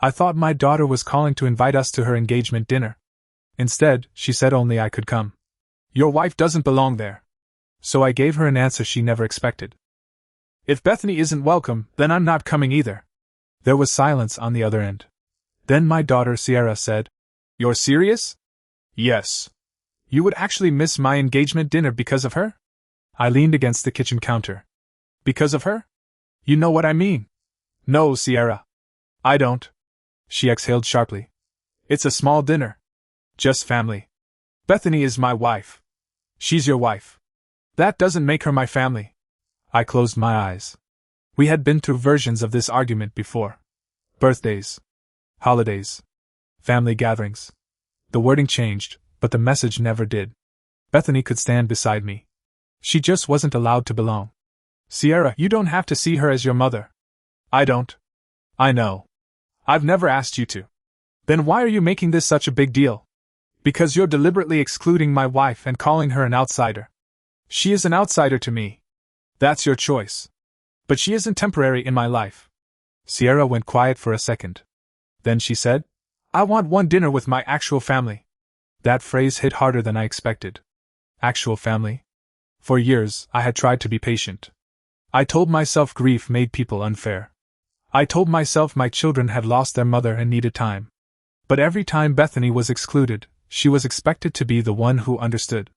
I thought my daughter was calling to invite us to her engagement dinner. Instead, she said only I could come. Your wife doesn't belong there. So I gave her an answer she never expected. If Bethany isn't welcome, then I'm not coming either. There was silence on the other end. Then my daughter Sierra said, You're serious? Yes. You would actually miss my engagement dinner because of her? I leaned against the kitchen counter. Because of her? You know what I mean. No, Sierra. I don't. She exhaled sharply. It's a small dinner. Just family. Bethany is my wife. She's your wife. That doesn't make her my family. I closed my eyes. We had been through versions of this argument before. Birthdays. Holidays. Family gatherings. The wording changed, but the message never did. Bethany could stand beside me. She just wasn't allowed to belong. Sierra, you don't have to see her as your mother. I don't. I know. I've never asked you to. Then why are you making this such a big deal? Because you're deliberately excluding my wife and calling her an outsider. She is an outsider to me. That's your choice. But she isn't temporary in my life. Sierra went quiet for a second. Then she said, I want one dinner with my actual family. That phrase hit harder than I expected. Actual family? For years, I had tried to be patient. I told myself grief made people unfair. I told myself my children had lost their mother and needed time. But every time Bethany was excluded, she was expected to be the one who understood.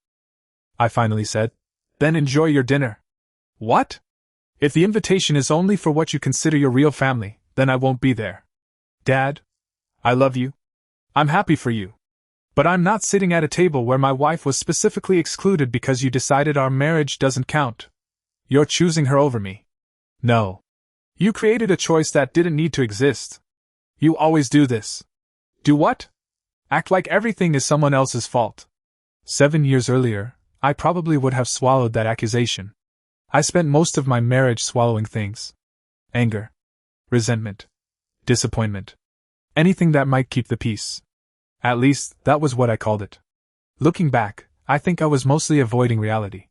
I finally said, Then enjoy your dinner. What? If the invitation is only for what you consider your real family, then I won't be there. Dad, I love you. I'm happy for you. But I'm not sitting at a table where my wife was specifically excluded because you decided our marriage doesn't count. You're choosing her over me. No. You created a choice that didn't need to exist. You always do this. Do what? Act like everything is someone else's fault. 7 years earlier, I probably would have swallowed that accusation. I spent most of my marriage swallowing things. Anger. Resentment. Disappointment. Anything that might keep the peace. At least, that was what I called it. Looking back, I think I was mostly avoiding reality.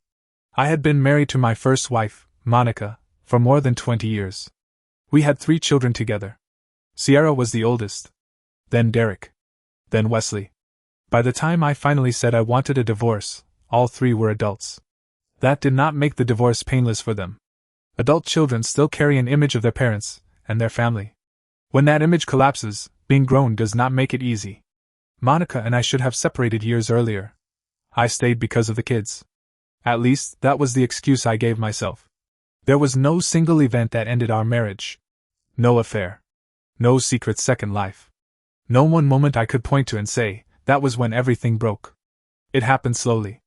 I had been married to my first wife, Monica, for more than 20 years. We had 3 children together. Sierra was the oldest. Then Derek. Then Wesley. By the time I finally said I wanted a divorce, all 3 were adults. That did not make the divorce painless for them. Adult children still carry an image of their parents and their family. When that image collapses, being grown does not make it easy. Monica and I should have separated years earlier. I stayed because of the kids. At least, that was the excuse I gave myself. There was no single event that ended our marriage. No affair. No secret second life. No one moment I could point to and say, that was when everything broke. It happened slowly.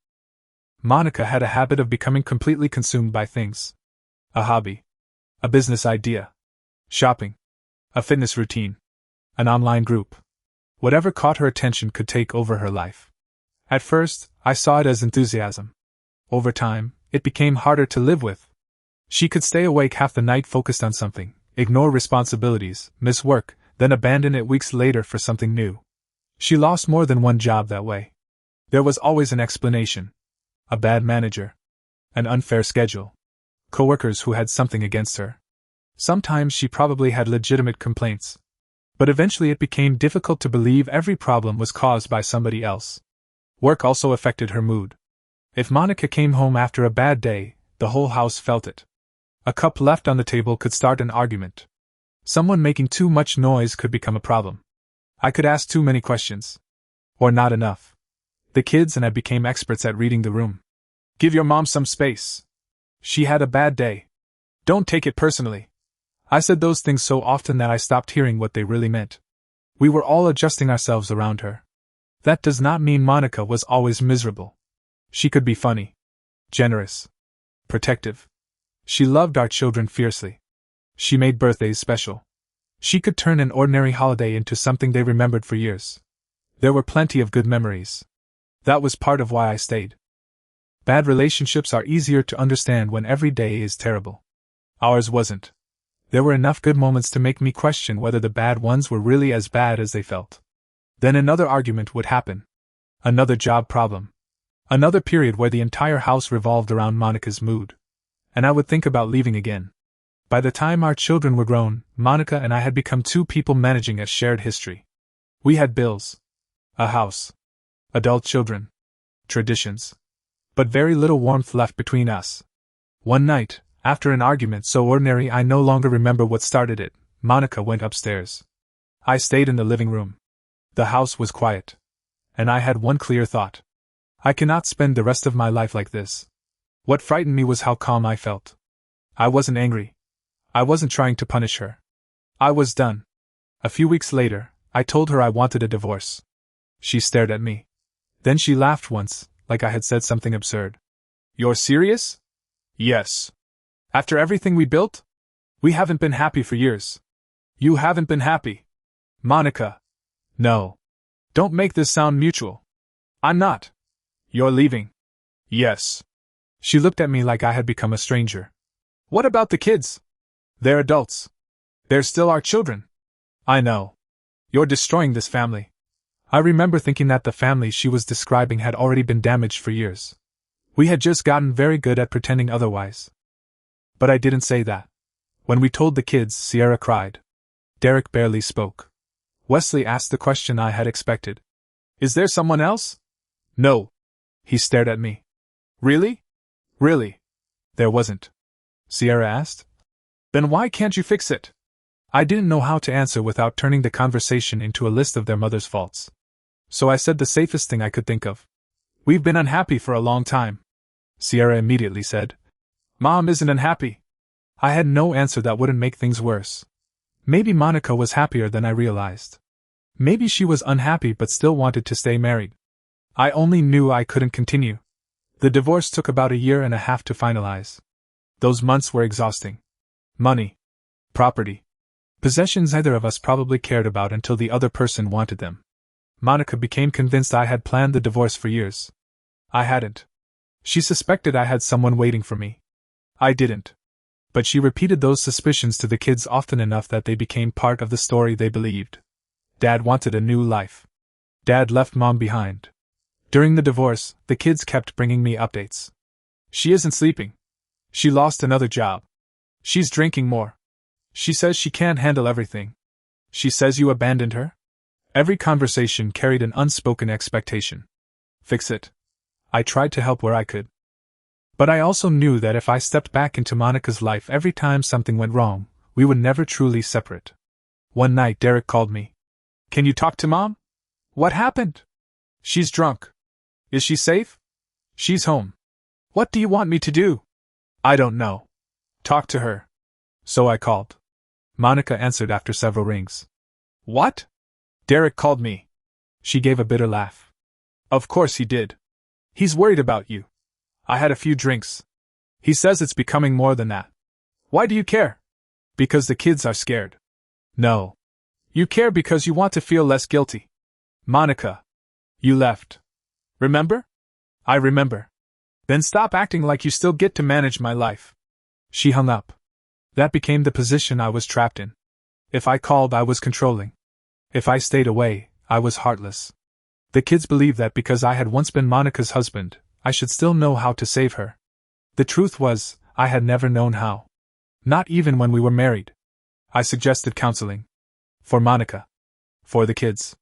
Monica had a habit of becoming completely consumed by things. A hobby. A business idea. Shopping. A fitness routine. An online group. Whatever caught her attention could take over her life. At first, I saw it as enthusiasm. Over time, it became harder to live with. She could stay awake half the night focused on something, ignore responsibilities, miss work, then abandon it weeks later for something new. She lost more than one job that way. There was always an explanation. A bad manager. An unfair schedule. Coworkers who had something against her. Sometimes she probably had legitimate complaints. But eventually it became difficult to believe every problem was caused by somebody else. Work also affected her mood. If Monica came home after a bad day, the whole house felt it. A cup left on the table could start an argument. Someone making too much noise could become a problem. I could ask too many questions. Or not enough. The kids and I became experts at reading the room. Give your mom some space. She had a bad day. Don't take it personally. I said those things so often that I stopped hearing what they really meant. We were all adjusting ourselves around her. That does not mean Monica was always miserable. She could be funny. Generous. Protective. She loved our children fiercely. She made birthdays special. She could turn an ordinary holiday into something they remembered for years. There were plenty of good memories. That was part of why I stayed. Bad relationships are easier to understand when every day is terrible. Ours wasn't. There were enough good moments to make me question whether the bad ones were really as bad as they felt. Then another argument would happen. Another job problem. Another period where the entire house revolved around Monica's mood. And I would think about leaving again. By the time our children were grown, Monica and I had become two people managing a shared history. We had bills, a house, adult children, traditions, but very little warmth left between us. One night, after an argument so ordinary I no longer remember what started it, Monica went upstairs. I stayed in the living room. The house was quiet, and I had one clear thought. I cannot spend the rest of my life like this. What frightened me was how calm I felt. I wasn't angry. I wasn't trying to punish her. I was done. A few weeks later, I told her I wanted a divorce. She stared at me. Then she laughed once, like I had said something absurd. You're serious? Yes. After everything we built? We haven't been happy for years. You haven't been happy. Monica. No. Don't make this sound mutual. I'm not. You're leaving. Yes. She looked at me like I had become a stranger. What about the kids? They're adults. They're still our children. I know. You're destroying this family. I remember thinking that the family she was describing had already been damaged for years. We had just gotten very good at pretending otherwise. But I didn't say that. When we told the kids, Sierra cried. Derek barely spoke. Wesley asked the question I had expected. Is there someone else? No. He stared at me. Really? Really? There wasn't. Sierra asked. Then why can't you fix it? I didn't know how to answer without turning the conversation into a list of their mother's faults. So I said the safest thing I could think of. We've been unhappy for a long time. Sierra immediately said. Mom isn't unhappy. I had no answer that wouldn't make things worse. Maybe Monica was happier than I realized. Maybe she was unhappy but still wanted to stay married. I only knew I couldn't continue. The divorce took about 1.5 years to finalize. Those months were exhausting. Money. Property. Possessions neither of us probably cared about until the other person wanted them. Monica became convinced I had planned the divorce for years. I hadn't. She suspected I had someone waiting for me. I didn't. But she repeated those suspicions to the kids often enough that they became part of the story they believed. Dad wanted a new life. Dad left Mom behind. During the divorce, the kids kept bringing me updates. She isn't sleeping. She lost another job. She's drinking more. She says she can't handle everything. She says you abandoned her? Every conversation carried an unspoken expectation. Fix it. I tried to help where I could. But I also knew that if I stepped back into Monica's life every time something went wrong, we would never truly separate. One night Derek called me. Can you talk to Mom? What happened? She's drunk. Is she safe? She's home. What do you want me to do? I don't know. Talk to her. So I called. Monica answered after several rings. What? Derek called me. She gave a bitter laugh. Of course he did. He's worried about you. I had a few drinks. He says it's becoming more than that. Why do you care? Because the kids are scared. No. You care because you want to feel less guilty. Monica. You left. Remember? I remember. Then stop acting like you still get to manage my life. She hung up. That became the position I was trapped in. If I called, I was controlling. If I stayed away, I was heartless. The kids believed that because I had once been Monica's husband, I should still know how to save her. The truth was, I had never known how. Not even when we were married. I suggested counseling. For Monica. For the kids.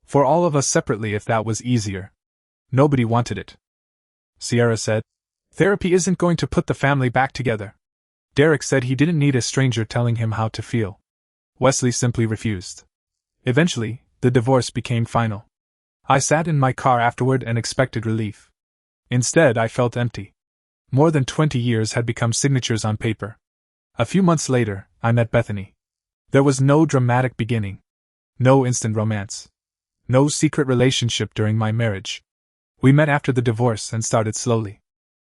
For all of us separately if that was easier. Nobody wanted it. Sierra said, therapy isn't going to put the family back together. Derek said he didn't need a stranger telling him how to feel. Wesley simply refused. Eventually, the divorce became final. I sat in my car afterward and expected relief. Instead, I felt empty. More than 20 years had become signatures on paper. A few months later, I met Bethany. There was no dramatic beginning. No instant romance. No secret relationship during my marriage. We met after the divorce and started slowly.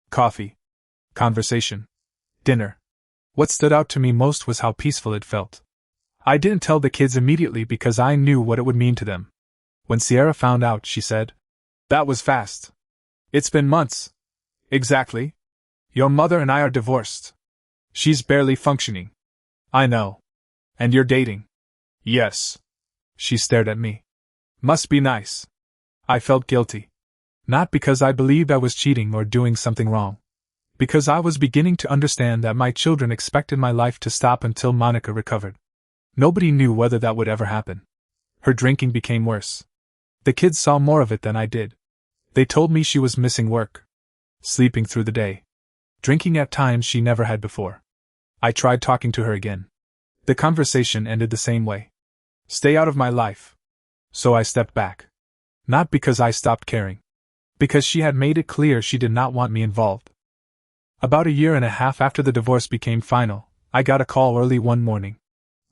Coffee. Conversation. Dinner. What stood out to me most was how peaceful it felt. I didn't tell the kids immediately because I knew what it would mean to them. When Sierra found out, she said, that was fast. It's been months. Exactly. Your mother and I are divorced. She's barely functioning. I know. And you're dating. Yes. She stared at me. Must be nice. I felt guilty. Not because I believed I was cheating or doing something wrong. Because I was beginning to understand that my children expected my life to stop until Monica recovered. Nobody knew whether that would ever happen. Her drinking became worse. The kids saw more of it than I did. They told me she was missing work, sleeping through the day, drinking at times she never had before. I tried talking to her again. The conversation ended the same way. Stay out of my life. So I stepped back. Not because I stopped caring. Because she had made it clear she did not want me involved. About a year and a half after the divorce became final, I got a call early one morning.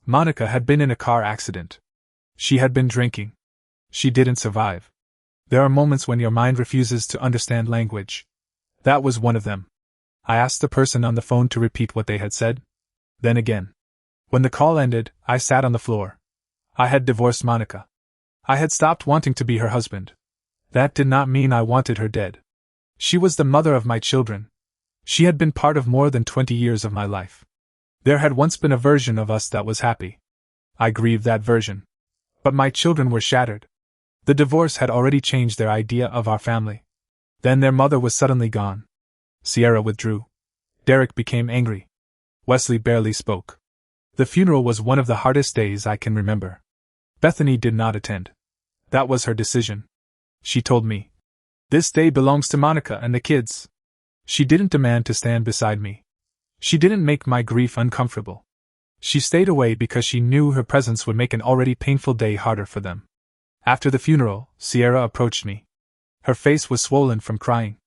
Monica had been in a car accident. She had been drinking. She didn't survive. There are moments when your mind refuses to understand language. That was one of them. I asked the person on the phone to repeat what they had said. Then again. When the call ended, I sat on the floor. I had divorced Monica. I had stopped wanting to be her husband. That did not mean I wanted her dead. She was the mother of my children. She had been part of more than 20 years of my life. There had once been a version of us that was happy. I grieved that version. But my children were shattered. The divorce had already changed their idea of our family. Then their mother was suddenly gone. Sierra withdrew. Derek became angry. Wesley barely spoke. The funeral was one of the hardest days I can remember. Bethany did not attend. That was her decision. She told me, "This day belongs to Monica and the kids." She didn't demand to stand beside me. She didn't make my grief uncomfortable. She stayed away because she knew her presence would make an already painful day harder for them. After the funeral, Sierra approached me. Her face was swollen from crying.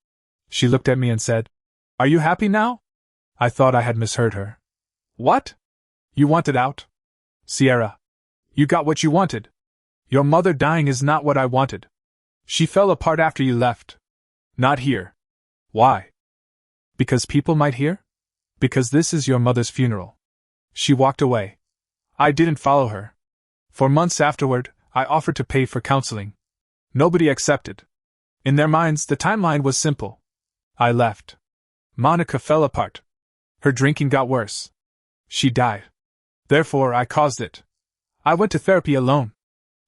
She looked at me and said, "Are you happy now?" I thought I had misheard her. "What? You wanted out?" "Sierra, you got what you wanted. Your mother dying is not what I wanted. She fell apart after you left. Not here." "Why?" "Because people might hear? Because this is your mother's funeral." She walked away. I didn't follow her. For months afterward, I offered to pay for counseling. Nobody accepted. In their minds, the timeline was simple. I left. Monica fell apart. Her drinking got worse. She died. Therefore, I caused it. I went to therapy alone.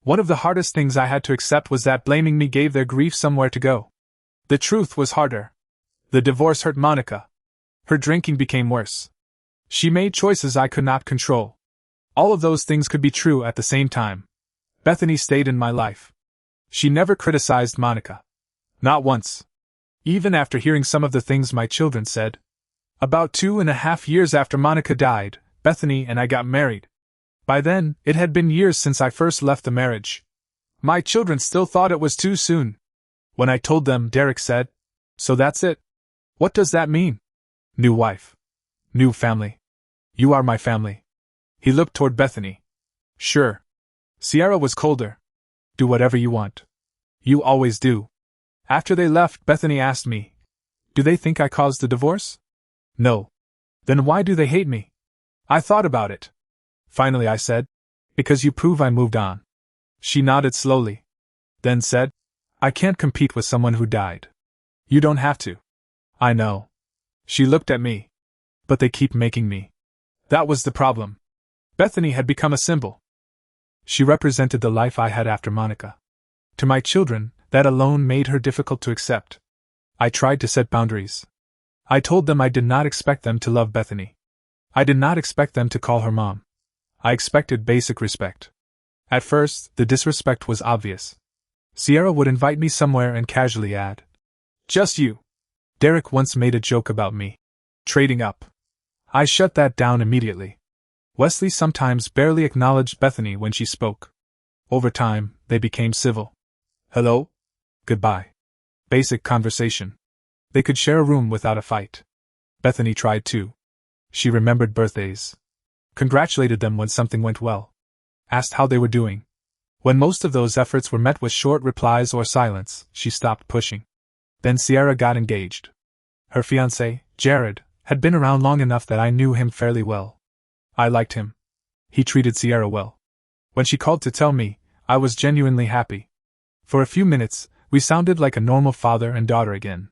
One of the hardest things I had to accept was that blaming me gave their grief somewhere to go. The truth was harder. The divorce hurt Monica. Her drinking became worse. She made choices I could not control. All of those things could be true at the same time. Bethany stayed in my life. She never criticized Monica. Not once. Even after hearing some of the things my children said. About 2.5 years after Monica died, Bethany and I got married. By then, it had been years since I first left the marriage. My children still thought it was too soon. When I told them, Derek said, "So that's it? What does that mean?" "New wife. New family. You are my family." He looked toward Bethany. "Sure." Sierra was colder. "Do whatever you want. You always do." After they left, Bethany asked me, "Do they think I caused the divorce?" "No." "Then why do they hate me?" I thought about it. Finally I said, "Because you prove I moved on." She nodded slowly. Then said, "I can't compete with someone who died." "You don't have to." "I know." She looked at me. "But they keep making me." That was the problem. Bethany had become a symbol. She represented the life I had after Monica. To my children, that alone made her difficult to accept. I tried to set boundaries. I told them I did not expect them to love Bethany. I did not expect them to call her mom. I expected basic respect. At first, the disrespect was obvious. Sierra would invite me somewhere and casually add, "Just you." Derek once made a joke about me trading up. I shut that down immediately. Wesley sometimes barely acknowledged Bethany when she spoke. Over time, they became civil. Hello? Goodbye. Basic conversation. They could share a room without a fight. Bethany tried too. She remembered birthdays. Congratulated them when something went well. Asked how they were doing. When most of those efforts were met with short replies or silence, she stopped pushing. Then Sierra got engaged. Her fiancé, Jared, had been around long enough that I knew him fairly well. I liked him. He treated Sierra well. When she called to tell me, I was genuinely happy. For a few minutes, we sounded like a normal father and daughter again.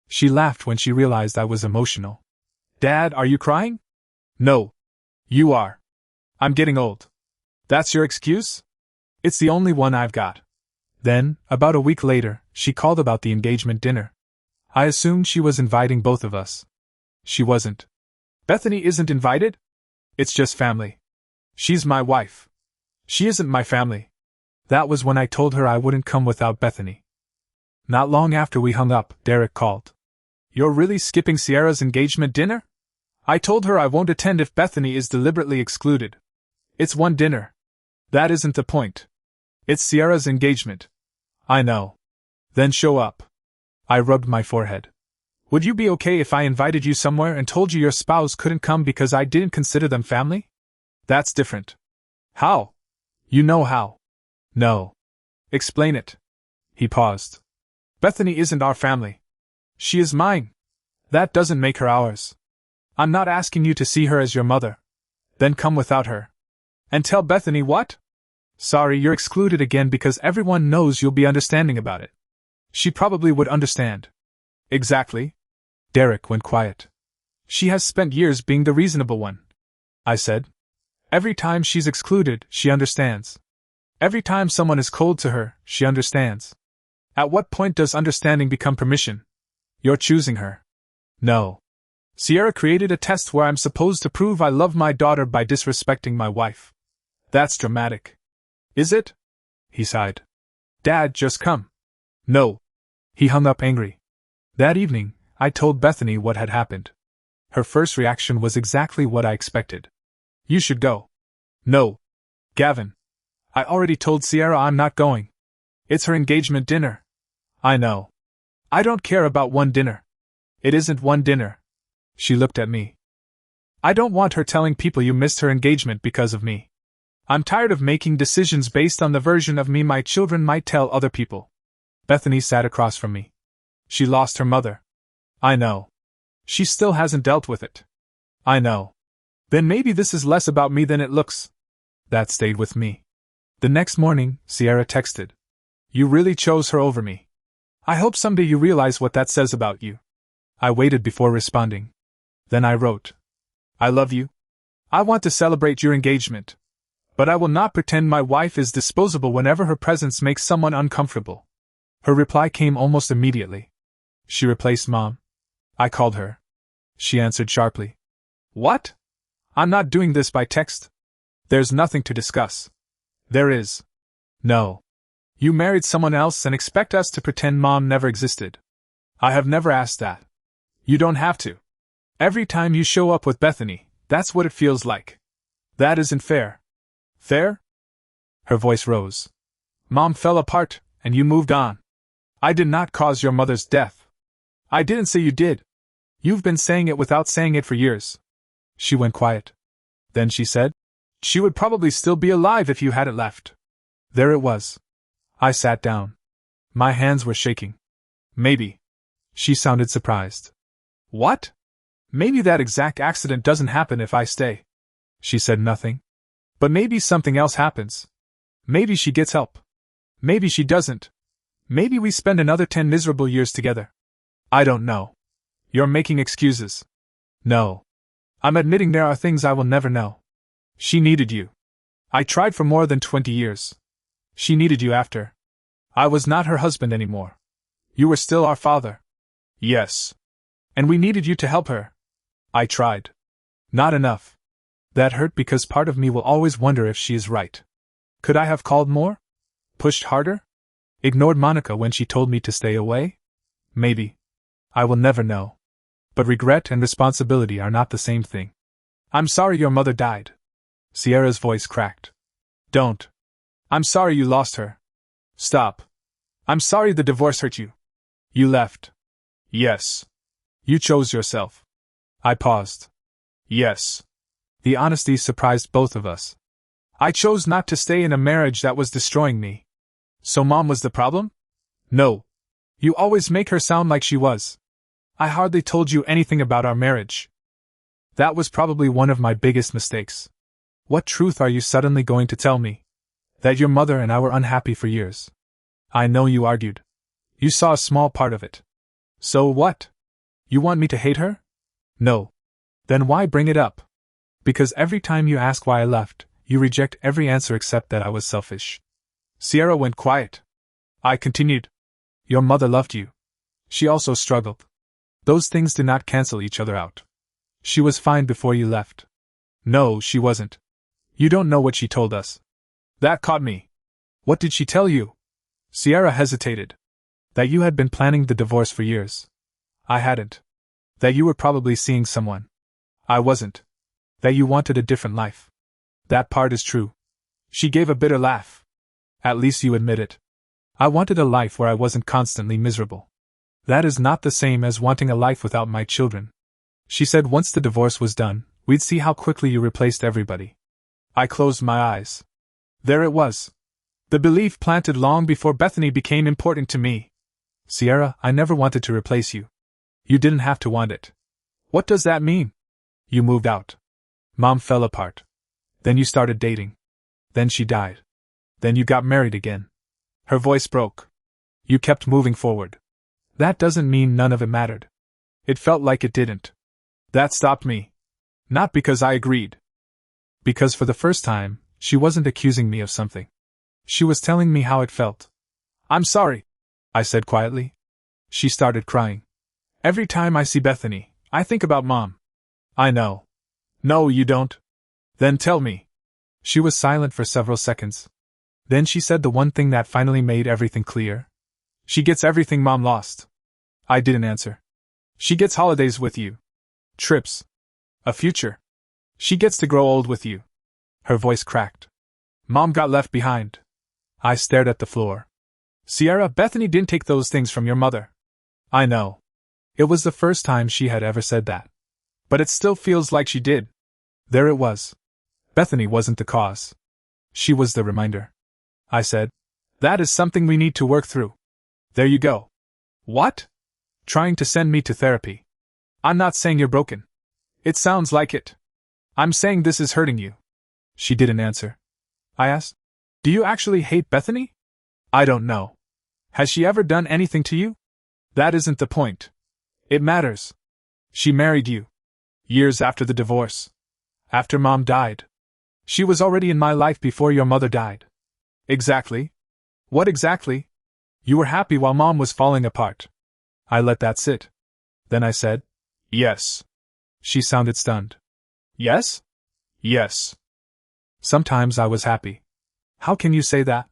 She laughed when she realized I was emotional. "Dad, are you crying?" "No. You are. I'm getting old." "That's your excuse?" "It's the only one I've got." Then, about a week later, she called about the engagement dinner. I assumed she was inviting both of us. She wasn't. Bethany isn't invited? It's just family. She's my wife. She isn't my family. That was when I told her I wouldn't come without Bethany. Not long after we hung up, Derek called. You're really skipping Sierra's engagement dinner? I told her I won't attend if Bethany is deliberately excluded. It's one dinner. That isn't the point. It's Sierra's engagement. I know. Then show up. I rubbed my forehead. Would you be okay if I invited you somewhere and told you your spouse couldn't come because I didn't consider them family? That's different. How? You know how. No. Explain it. He paused. Bethany isn't our family. She is mine. That doesn't make her ours. I'm not asking you to see her as your mother. Then come without her. And tell Bethany what? Sorry, you're excluded again because everyone knows you'll be understanding about it. She probably would understand. Exactly. Derek went quiet. She has spent years being the reasonable one, I said. Every time she's excluded, she understands. Every time someone is cold to her, she understands. At what point does understanding become permission? You're choosing her. No. Sierra created a test where I'm supposed to prove I love my daughter by disrespecting my wife. That's dramatic. Is it? He sighed. Dad, just come. No. He hung up angry. That evening, I told Bethany what had happened. Her first reaction was exactly what I expected. You should go. No. Gavin. I already told Sierra I'm not going. It's her engagement dinner. I know. I don't care about one dinner. It isn't one dinner. She looked at me. I don't want her telling people you missed her engagement because of me. I'm tired of making decisions based on the version of me my children might tell other people. Bethany sat across from me. She lost her mother. I know. She still hasn't dealt with it. I know. Then maybe this is less about me than it looks. That stayed with me. The next morning, Sierra texted. You really chose her over me. I hope someday you realize what that says about you. I waited before responding. Then I wrote. I love you. I want to celebrate your engagement. But I will not pretend my wife is disposable whenever her presence makes someone uncomfortable. Her reply came almost immediately. She replaced Mom. I called her. She answered sharply. What? I'm not doing this by text. There's nothing to discuss. There is. No. You married someone else and expect us to pretend Mom never existed. I have never asked that. You don't have to. Every time you show up with Bethany, that's what it feels like. That isn't fair. Fair? Her voice rose. Mom fell apart, and you moved on. I did not cause your mother's death. I didn't say you did. You've been saying it without saying it for years. She went quiet. Then she said, she would probably still be alive if you hadn't left. There it was. I sat down. My hands were shaking. Maybe. She sounded surprised. What? Maybe that exact accident doesn't happen if I stay. She said nothing. But maybe something else happens. Maybe she gets help. Maybe she doesn't. Maybe we spend another 10 miserable years together. I don't know. You're making excuses. No. I'm admitting there are things I will never know. She needed you. I tried for more than 20 years. She needed you after. I was not her husband anymore. You were still our father. Yes. And we needed you to help her. I tried. Not enough. That hurt because part of me will always wonder if she is right. Could I have called more? Pushed harder? Ignored Monica when she told me to stay away? Maybe. I will never know. But regret and responsibility are not the same thing. I'm sorry your mother died. Sierra's voice cracked. Don't. I'm sorry you lost her. Stop. I'm sorry the divorce hurt you. You left. Yes. You chose yourself. I paused. Yes. The honesty surprised both of us. I chose not to stay in a marriage that was destroying me. So Mom was the problem? No. You always make her sound like she was. I hardly told you anything about our marriage. That was probably one of my biggest mistakes. What truth are you suddenly going to tell me? That your mother and I were unhappy for years. I know you argued. You saw a small part of it. So what? You want me to hate her? No. Then why bring it up? Because every time you ask why I left, you reject every answer except that I was selfish. Sierra went quiet. I continued. Your mother loved you. She also struggled. Those things do not cancel each other out. She was fine before you left. No, she wasn't. You don't know what she told us. That caught me. What did she tell you? Sierra hesitated. That you had been planning the divorce for years. I hadn't. That you were probably seeing someone. I wasn't. That you wanted a different life. That part is true. She gave a bitter laugh. At least you admit it. I wanted a life where I wasn't constantly miserable. That is not the same as wanting a life without my children. She said once the divorce was done, we'd see how quickly you replaced everybody. I closed my eyes. There it was. The belief planted long before Bethany became important to me. Sierra, I never wanted to replace you. You didn't have to want it. What does that mean? You moved out. Mom fell apart. Then you started dating. Then she died. Then you got married again. Her voice broke. You kept moving forward. That doesn't mean none of it mattered. It felt like it didn't. That stopped me. Not because I agreed. Because for the first time, she wasn't accusing me of something. She was telling me how it felt. I'm sorry, I said quietly. She started crying. Every time I see Bethany, I think about Mom. I know. No, you don't. Then tell me. She was silent for several seconds. Then she said the one thing that finally made everything clear. She gets everything Mom lost. I didn't answer. She gets holidays with you. Trips. A future. She gets to grow old with you. Her voice cracked. Mom got left behind. I stared at the floor. Sierra, Bethany didn't take those things from your mother. I know. It was the first time she had ever said that. But it still feels like she did. There it was. Bethany wasn't the cause. She was the reminder. I said, that is something we need to work through. There you go. What? Trying to send me to therapy. I'm not saying you're broken. It sounds like it. I'm saying this is hurting you. She didn't answer. I asked, do you actually hate Bethany? I don't know. Has she ever done anything to you? That isn't the point. It matters. She married you. Years after the divorce. After Mom died. She was already in my life before your mother died. Exactly. What exactly? You were happy while Mom was falling apart. I let that sit. Then I said, yes. She sounded stunned. Yes? Yes. Sometimes I was happy. How can you say that?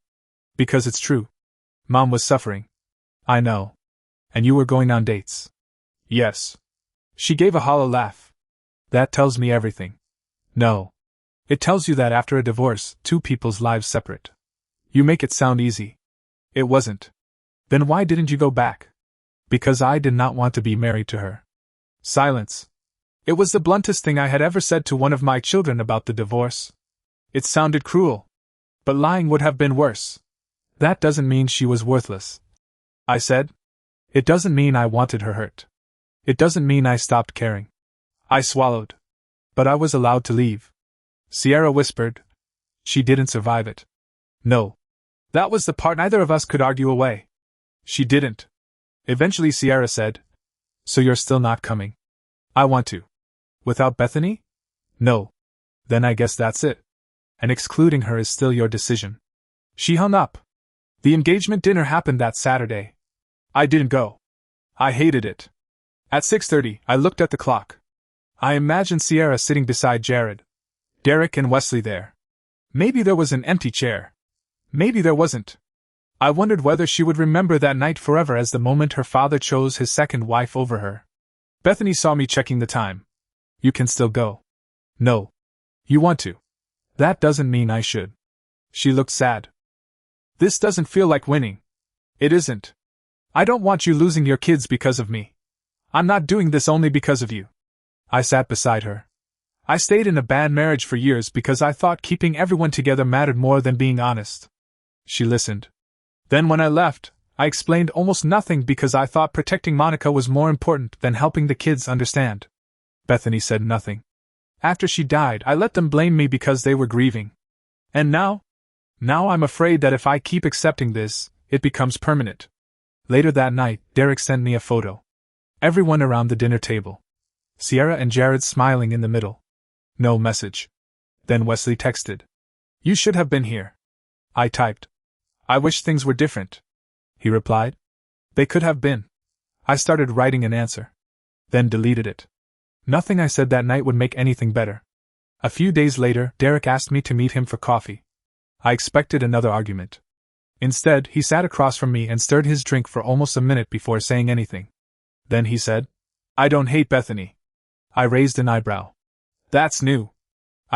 Because it's true. Mom was suffering. I know. And you were going on dates. Yes. She gave a hollow laugh. That tells me everything. No. It tells you that after a divorce, two people's lives separate. You make it sound easy. It wasn't. Then why didn't you go back? Because I did not want to be married to her. Silence. It was the bluntest thing I had ever said to one of my children about the divorce. It sounded cruel. But lying would have been worse. That doesn't mean she was worthless. I said. It doesn't mean I wanted her hurt. It doesn't mean I stopped caring. I swallowed. But I was allowed to leave. Sierra whispered. She didn't survive it. No. That was the part neither of us could argue away. She didn't. Eventually Sierra said, so you're still not coming? I want to. Without Bethany? No. Then I guess that's it. And excluding her is still your decision. She hung up. The engagement dinner happened that Saturday. I didn't go. I hated it. At 6:30, I looked at the clock. I imagined Sierra sitting beside Jared. Derek and Wesley there. Maybe there was an empty chair. Maybe there wasn't. I wondered whether she would remember that night forever as the moment her father chose his second wife over her. Bethany saw me checking the time. You can still go. No. You want to. That doesn't mean I should. She looked sad. This doesn't feel like winning. It isn't. I don't want you losing your kids because of me. I'm not doing this only because of you. I sat beside her. I stayed in a bad marriage for years because I thought keeping everyone together mattered more than being honest. She listened. Then when I left, I explained almost nothing because I thought protecting Monica was more important than helping the kids understand. Bethany said nothing. After she died, I let them blame me because they were grieving. And now? Now I'm afraid that if I keep accepting this, it becomes permanent. Later that night, Derek sent me a photo. Everyone around the dinner table. Sierra and Jared smiling in the middle. No message. Then Wesley texted. You should have been here. I typed. I wish things were different. He replied. They could have been. I started writing an answer. Then deleted it. Nothing I said that night would make anything better. A few days later, Derek asked me to meet him for coffee. I expected another argument. Instead, he sat across from me and stirred his drink for almost a minute before saying anything. Then he said, "I don't hate Bethany." I raised an eyebrow. "That's new."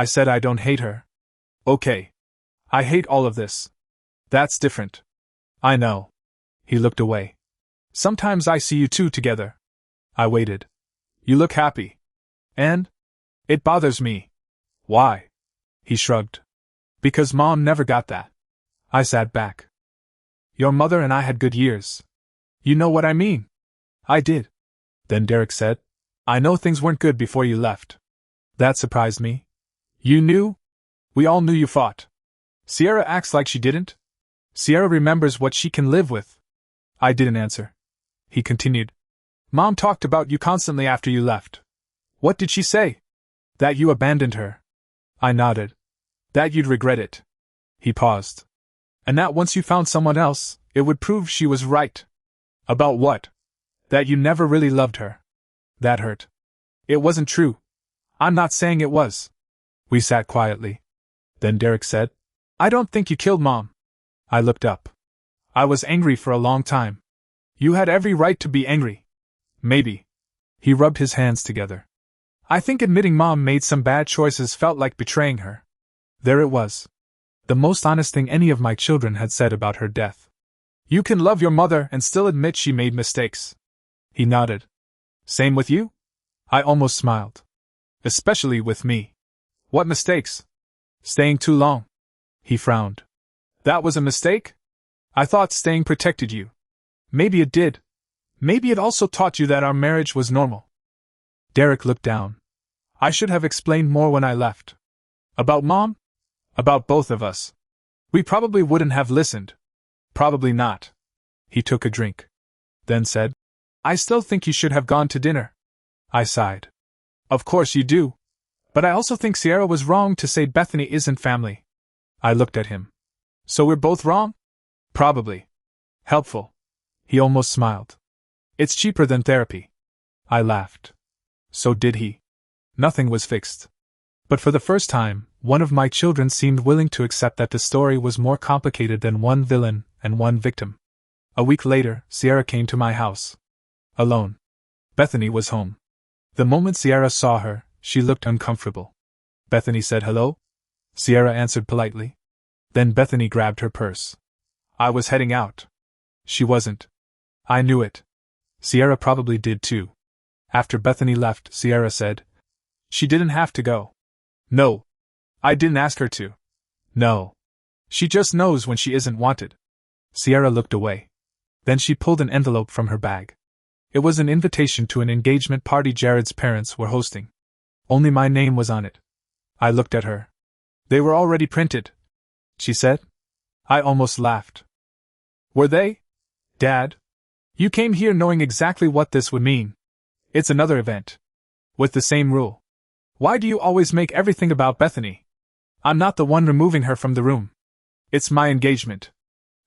I said, "I don't hate her." "Okay. I hate all of this." "That's different." "I know." He looked away. "Sometimes I see you two together." I waited. "You look happy." "And?" "It bothers me." "Why?" He shrugged. "Because Mom never got that." I sat back. "Your mother and I had good years." "You know what I mean." I did. Then Derek said, "I know things weren't good before you left." That surprised me. "You knew?" "We all knew you fought." "Sierra acts like she didn't." "Sierra remembers what she can live with." I didn't answer. He continued. "Mom talked about you constantly after you left." "What did she say?" "That you abandoned her." I nodded. "That you'd regret it." He paused. "And that once you found someone else, it would prove she was right." "About what?" "That you never really loved her." That hurt. "It wasn't true." "I'm not saying it was." We sat quietly. Then Derek said, "I don't think you killed Mom." I looked up. "I was angry for a long time." "You had every right to be angry." "Maybe." He rubbed his hands together. "I think admitting Mom made some bad choices felt like betraying her." There it was. The most honest thing any of my children had said about her death. "You can love your mother and still admit she made mistakes." He nodded. "Same with you?" I almost smiled. "Especially with me." "What mistakes?" "Staying too long." He frowned. "That was a mistake?" "I thought staying protected you." "Maybe it did. Maybe it also taught you that our marriage was normal." Derek looked down. "I should have explained more when I left." "About Mom?" "About both of us. We probably wouldn't have listened." "Probably not." He took a drink. Then said, "I still think you should have gone to dinner." I sighed. "Of course you do. But I also think Sierra was wrong to say Bethany isn't family." I looked at him. "So we're both wrong?" "Probably." "Helpful." He almost smiled. "It's cheaper than therapy." I laughed. So did he. Nothing was fixed. But for the first time, one of my children seemed willing to accept that the story was more complicated than one villain and one victim. A week later, Sierra came to my house. Alone. Bethany was home. The moment Sierra saw her, she looked uncomfortable. Bethany said hello. Sierra answered politely. Then Bethany grabbed her purse. I was heading out. She wasn't. I knew it. Sierra probably did too. After Bethany left, Sierra said, "She didn't have to go." "No. I didn't ask her to." "No. She just knows when she isn't wanted." Sierra looked away. Then she pulled an envelope from her bag. It was an invitation to an engagement party Jared's parents were hosting. Only my name was on it. I looked at her. "They were already printed," she said. I almost laughed. "Were they? Dad? You came here knowing exactly what this would mean. It's another event. With the same rule. Why do you always make everything about Bethany? I'm not the one removing her from the room. It's my engagement."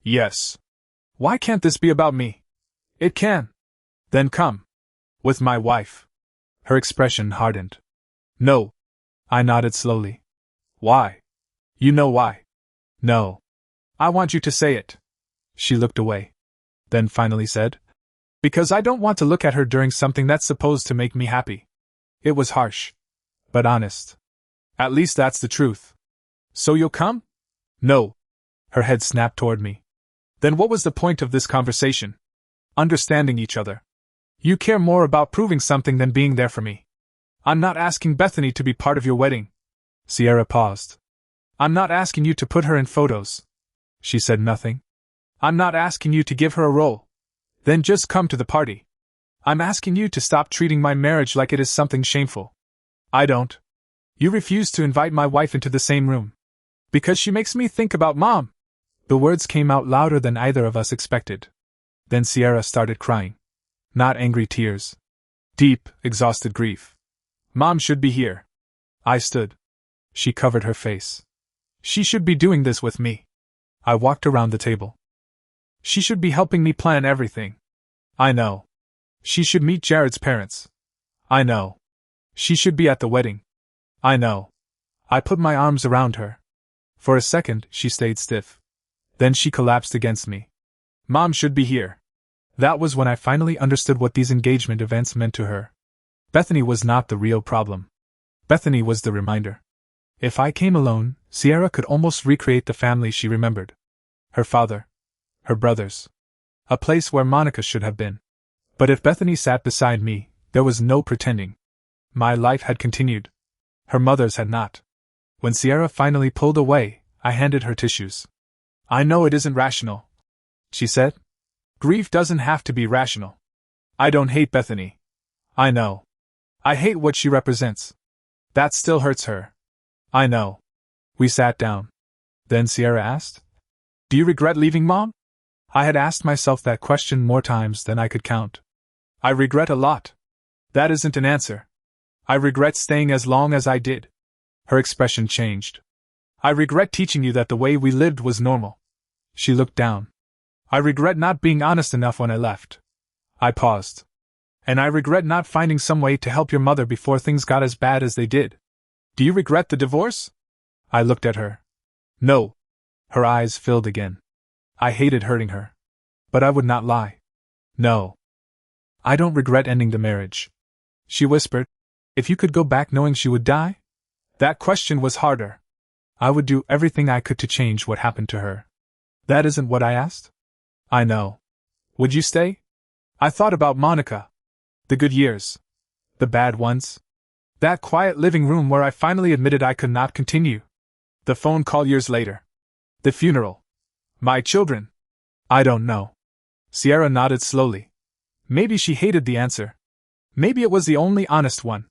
"Yes. Why can't this be about me?" "It can." "Then come." "With my wife." Her expression hardened. "No." I nodded slowly. "Why?" "You know why." "No." "I want you to say it." She looked away. Then finally said, "Because I don't want to look at her during something that's supposed to make me happy." It was harsh. But honest. "At least that's the truth." "So you'll come?" "No." Her head snapped toward me. "Then what was the point of this conversation?" "Understanding each other. You care more about proving something than being there for me." "I'm not asking Bethany to be part of your wedding." Sierra paused. "I'm not asking you to put her in photos." She said nothing. "I'm not asking you to give her a role. Then just come to the party." "I'm asking you to stop treating my marriage like it is something shameful." "I don't." "You refuse to invite my wife into the same room." "Because she makes me think about Mom." The words came out louder than either of us expected. Then Sierra started crying. Not angry tears. Deep, exhausted grief. "Mom should be here." I stood. She covered her face. "She should be doing this with me." I walked around the table. "She should be helping me plan everything." "I know." "She should meet Jared's parents." "I know." She should be at the wedding. I know. I put my arms around her. For a second, she stayed stiff. Then she collapsed against me. Mom should be here. That was when I finally understood what these engagement events meant to her. Bethany was not the real problem. Bethany was the reminder. If I came alone, Sierra could almost recreate the family she remembered. Her father. Her brothers. A place where Monica should have been. But if Bethany sat beside me, there was no pretending. My life had continued. Her mother's had not. When Sierra finally pulled away, I handed her tissues. I know it isn't rational, she said. Grief doesn't have to be rational. I don't hate Bethany. I know. I hate what she represents. That still hurts her. I know. We sat down. Then Sierra asked, "Do you regret leaving Mom?" I had asked myself that question more times than I could count. I regret a lot. That isn't an answer. I regret staying as long as I did. Her expression changed. I regret teaching you that the way we lived was normal. She looked down. I regret not being honest enough when I left. I paused. And I regret not finding some way to help your mother before things got as bad as they did. Do you regret the divorce? I looked at her. No. Her eyes filled again. I hated hurting her. But I would not lie. No. I don't regret ending the marriage. She whispered. If you could go back knowing she would die? That question was harder. I would do everything I could to change what happened to her. That isn't what I asked. I know. Would you stay? I thought about Monica. The good years. The bad ones. That quiet living room where I finally admitted I could not continue. The phone call years later. The funeral. My children. I don't know. Sierra nodded slowly. Maybe she hated the answer. Maybe it was the only honest one.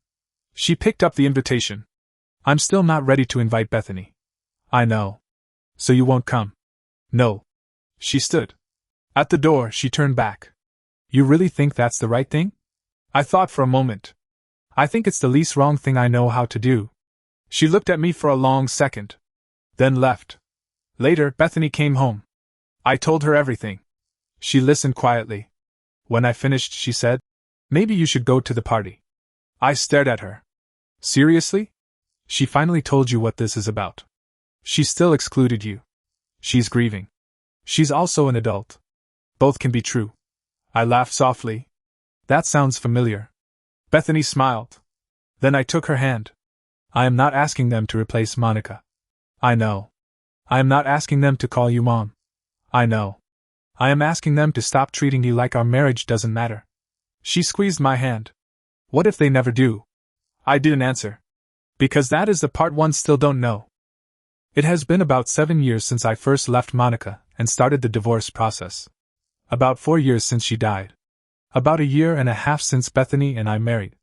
She picked up the invitation. I'm still not ready to invite Bethany. I know. So you won't come? No. She stood. At the door, she turned back. You really think that's the right thing? I thought for a moment. I think it's the least wrong thing I know how to do. She looked at me for a long second. Then left. Later, Bethany came home. I told her everything. She listened quietly. When I finished, she said, "Maybe you should go to the party." I stared at her. Seriously? She finally told you what this is about. She still excluded you. She's grieving. She's also an adult. Both can be true. I laughed softly. That sounds familiar. Bethany smiled. Then I took her hand. I am not asking them to replace Monica. I know. I am not asking them to call you Mom. I know. I am asking them to stop treating you like our marriage doesn't matter. She squeezed my hand. What if they never do? I didn't answer. Because that is the part one still don't know. It has been about 7 years since I first left Monica and started the divorce process. About 4 years since she died. About 1.5 years since Bethany and I married.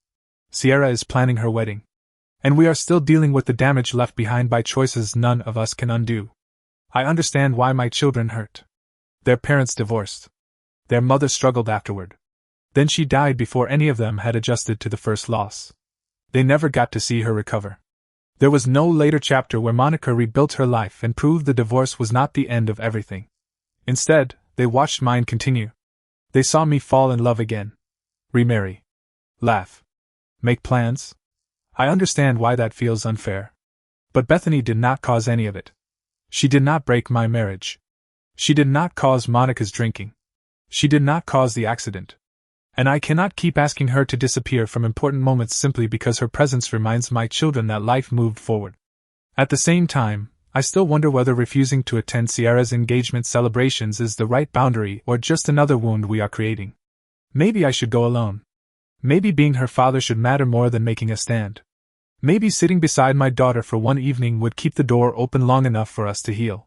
Sierra is planning her wedding. And we are still dealing with the damage left behind by choices none of us can undo. I understand why my children hurt. Their parents divorced. Their mother struggled afterward. Then she died before any of them had adjusted to the first loss. They never got to see her recover. There was no later chapter where Monica rebuilt her life and proved the divorce was not the end of everything. Instead, they watched mine continue. They saw me fall in love again. Remarry. Laugh. Make plans. I understand why that feels unfair. But Bethany did not cause any of it. She did not break my marriage. She did not cause Monica's drinking. She did not cause the accident. And I cannot keep asking her to disappear from important moments simply because her presence reminds my children that life moved forward. At the same time, I still wonder whether refusing to attend Sierra's engagement celebrations is the right boundary or just another wound we are creating. Maybe I should go alone. Maybe being her father should matter more than making a stand. Maybe sitting beside my daughter for one evening would keep the door open long enough for us to heal.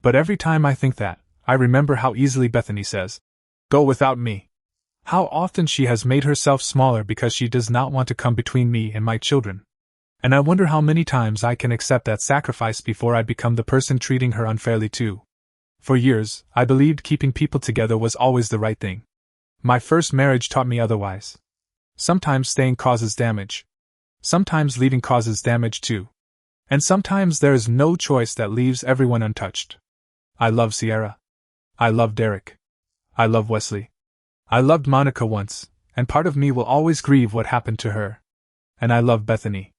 But every time I think that, I remember how easily Bethany says, "Go without me." How often she has made herself smaller because she does not want to come between me and my children. And I wonder how many times I can accept that sacrifice before I become the person treating her unfairly too. For years, I believed keeping people together was always the right thing. My first marriage taught me otherwise. Sometimes staying causes damage. Sometimes leaving causes damage too. And sometimes there is no choice that leaves everyone untouched. I love Sierra. I love Derek. I love Wesley. I loved Monica once, and part of me will always grieve what happened to her. and I love Bethany.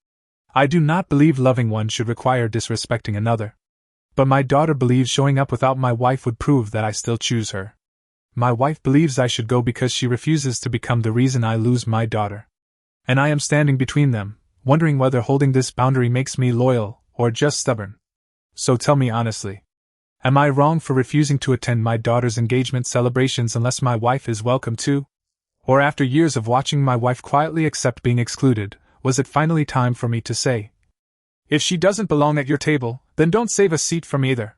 I do not believe loving one should require disrespecting another. But my daughter believes showing up without my wife would prove that I still choose her. My wife believes I should go because she refuses to become the reason I lose my daughter. And I am standing between them, wondering whether holding this boundary makes me loyal or just stubborn. So tell me honestly. Am I wrong for refusing to attend my daughter's engagement celebrations unless my wife is welcome too? Or after years of watching my wife quietly accept being excluded, was it finally time for me to say, if she doesn't belong at your table, then don't save a seat for me either?